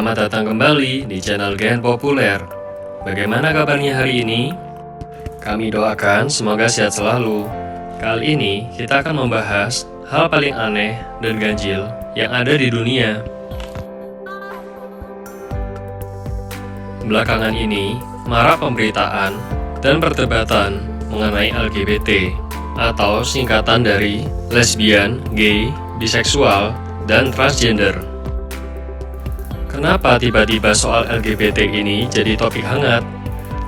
Selamat datang kembali di channel Gen Populer. Bagaimana kabarnya hari ini? Kami doakan semoga sehat selalu. Kali ini kita akan membahas hal paling aneh dan ganjil yang ada di dunia. Belakangan ini, marak pemberitaan dan perdebatan mengenai LGBT atau singkatan dari lesbian, gay, biseksual, dan transgender. Kenapa tiba-tiba soal LGBT ini jadi topik hangat?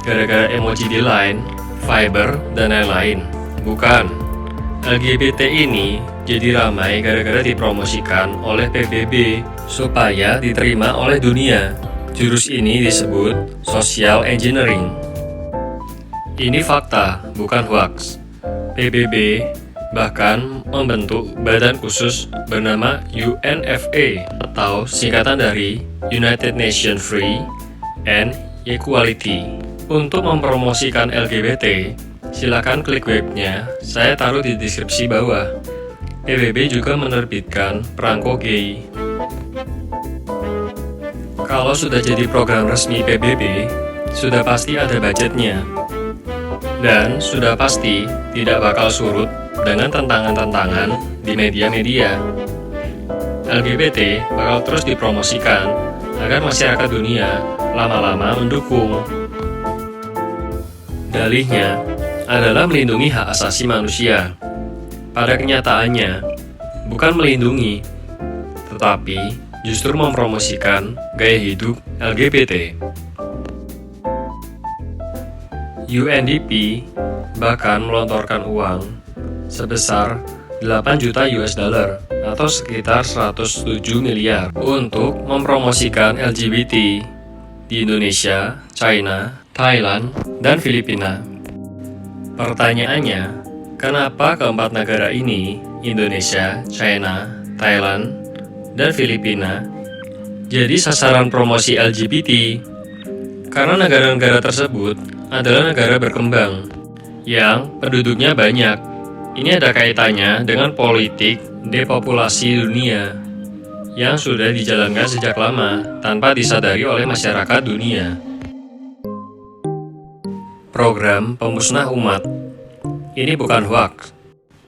Gara-gara emoji di Line, Viber, dan lain-lain? Bukan. LGBT ini jadi ramai gara-gara dipromosikan oleh PBB supaya diterima oleh dunia. Jurus ini disebut social engineering. Ini fakta, bukan hoax. PBB bahkan membentuk badan khusus bernama UNFA atau singkatan dari United Nations Free and Equality. Untuk mempromosikan LGBT, silakan klik webnya, saya taruh di deskripsi bawah. PBB juga menerbitkan perangko gay. Kalau sudah jadi program resmi PBB, sudah pasti ada budgetnya. Dan sudah pasti tidak bakal surut dengan tantangan-tantangan di media-media. LGBT bakal terus dipromosikan agar masyarakat dunia lama-lama mendukung. Dalihnya adalah melindungi hak asasi manusia. Pada kenyataannya, bukan melindungi, tetapi justru mempromosikan gaya hidup LGBT. UNDP bahkan melontorkan uang sebesar 8 juta US dollar atau sekitar 107 miliar untuk mempromosikan LGBT di Indonesia, China, Thailand, dan Filipina. Pertanyaannya, kenapa keempat negara ini, Indonesia, China, Thailand, dan Filipina, jadi sasaran promosi LGBT? Karena negara-negara tersebut adalah negara berkembang yang penduduknya banyak. Ini ada kaitannya dengan politik depopulasi dunia yang sudah dijalankan sejak lama tanpa disadari oleh masyarakat dunia. Program pemusnah umat. Ini bukan hoax.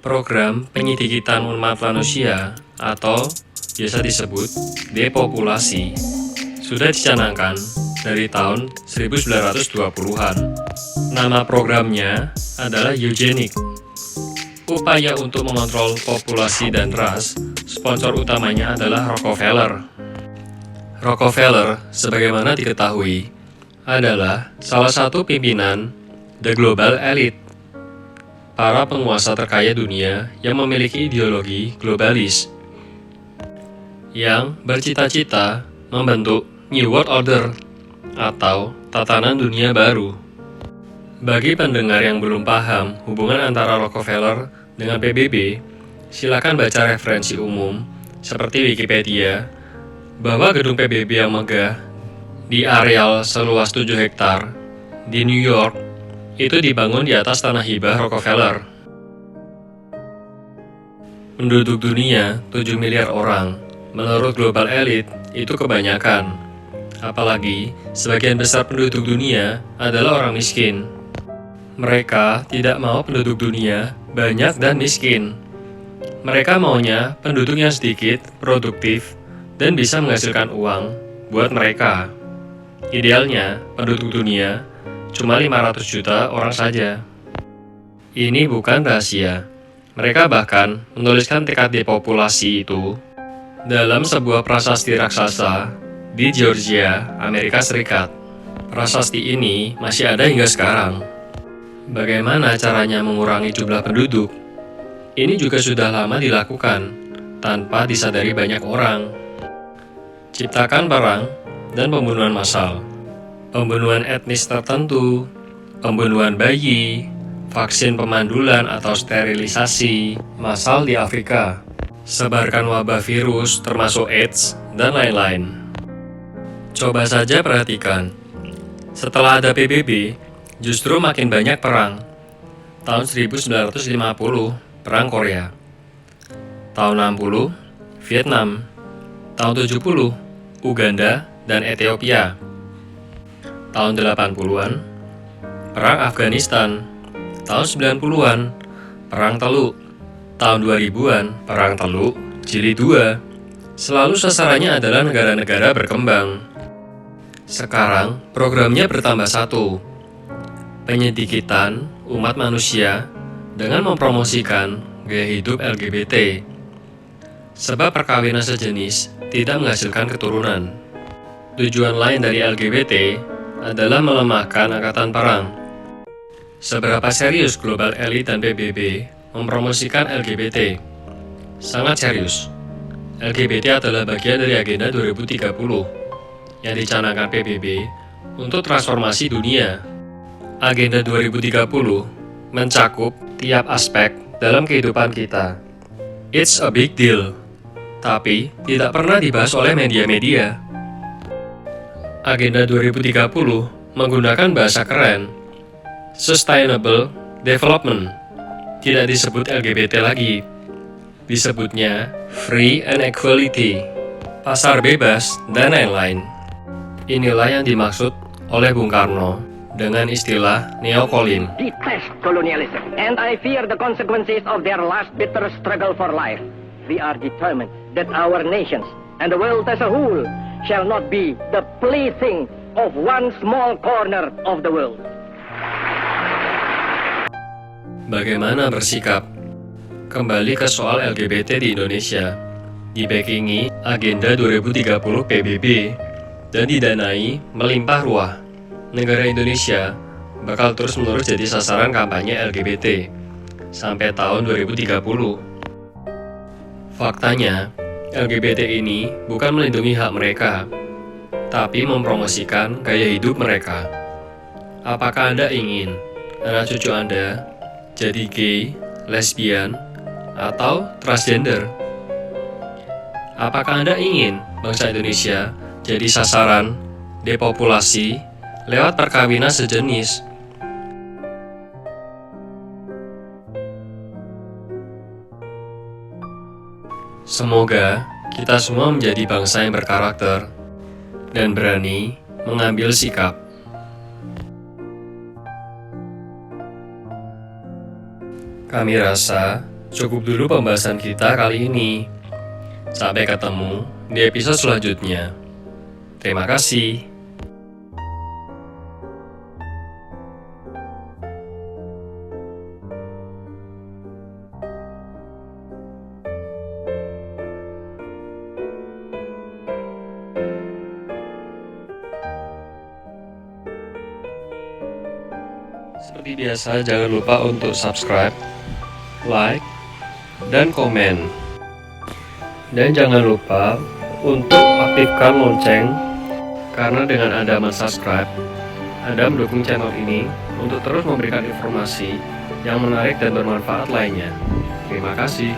Program penyidikitan umat manusia atau biasa disebut depopulasi sudah dicanangkan dari tahun 1920-an. Nama programnya adalah eugenik. Upaya untuk mengontrol populasi dan ras, sponsor utamanya adalah Rockefeller. Rockefeller, sebagaimana diketahui, adalah salah satu pimpinan The Global Elite, para penguasa terkaya dunia yang memiliki ideologi globalis, yang bercita-cita membentuk New World Order atau tatanan dunia baru. Bagi pendengar yang belum paham hubungan antara Rockefeller dengan PBB, silakan baca referensi umum seperti Wikipedia bahwa gedung PBB yang megah di areal seluas 7 hektar di New York itu dibangun di atas tanah hibah Rockefeller. Penduduk dunia 7 miliar orang. Menurut Global Elite itu kebanyakan. Apalagi sebagian besar penduduk dunia adalah orang miskin. Mereka tidak mau penduduk dunia banyak dan miskin. Mereka maunya penduduk yang sedikit, produktif, dan bisa menghasilkan uang buat mereka. Idealnya, penduduk dunia cuma 500 juta orang saja. Ini bukan rahasia. Mereka bahkan menuliskan tekad depopulasi itu dalam sebuah prasasti raksasa di Georgia, Amerika Serikat. Prasasti ini masih ada hingga sekarang. Bagaimana caranya mengurangi jumlah penduduk? Ini juga sudah lama dilakukan, tanpa disadari banyak orang. Ciptakan perang dan pembunuhan massal, pembunuhan etnis tertentu, pembunuhan bayi, vaksin pemandulan atau sterilisasi massal di Afrika, sebarkan wabah virus termasuk AIDS, dan lain-lain. Coba saja perhatikan, setelah ada PBB, justru makin banyak perang. Tahun 1950, Perang Korea. Tahun 60, Vietnam. Tahun 70, Uganda dan Ethiopia. Tahun 80-an, Perang Afghanistan. Tahun 90-an, Perang Teluk. Tahun 2000-an, Perang Teluk Jilid 2. Selalu sasarannya adalah negara-negara berkembang. Sekarang, programnya bertambah satu. Penyedikitan umat manusia dengan mempromosikan gaya hidup LGBT. Sebab perkawinan sejenis tidak menghasilkan keturunan. Tujuan lain dari LGBT adalah melemahkan angkatan perang. Seberapa serius global elit dan PBB mempromosikan LGBT? Sangat serius. LGBT adalah bagian dari agenda 2030 yang dicanangkan PBB untuk transformasi dunia. Agenda 2030 mencakup tiap aspek dalam kehidupan kita. It's a big deal, tapi tidak pernah dibahas oleh media-media. Agenda 2030 menggunakan bahasa keren, Sustainable Development. Tidak disebut LGBT lagi, disebutnya Free and Equality, pasar bebas, dan lain-lain. Inilah yang dimaksud oleh Bung Karno dengan istilah neokolim. Detest colonialism, and I fear the consequences of their last bitter struggle for life. We are determined that our nations and the world as a whole shall not be the plaything of one small corner of the world. Bagaimana bersikap? Kembali ke soal LGBT di Indonesia. Dibackingi Agenda 2030 PBB dan didanai melimpah ruah. Negara Indonesia bakal terus-menerus jadi sasaran kampanye LGBT sampai tahun 2030. Faktanya, LGBT ini bukan melindungi hak mereka, tapi mempromosikan gaya hidup mereka. Apakah Anda ingin anak cucu Anda jadi gay, lesbian, atau transgender? Apakah Anda ingin bangsa Indonesia jadi sasaran depopulasi lewat perkawinan sejenis? Semoga kita semua menjadi bangsa yang berkarakter dan berani mengambil sikap. Kami rasa cukup dulu pembahasan kita kali ini. Sampai ketemu di episode selanjutnya. Terima kasih. Seperti biasa, jangan lupa untuk subscribe, like, dan komen. Dan jangan lupa untuk aktifkan lonceng, karena dengan Anda mensubscribe, Anda mendukung channel ini untuk terus memberikan informasi yang menarik dan bermanfaat lainnya. Terima kasih.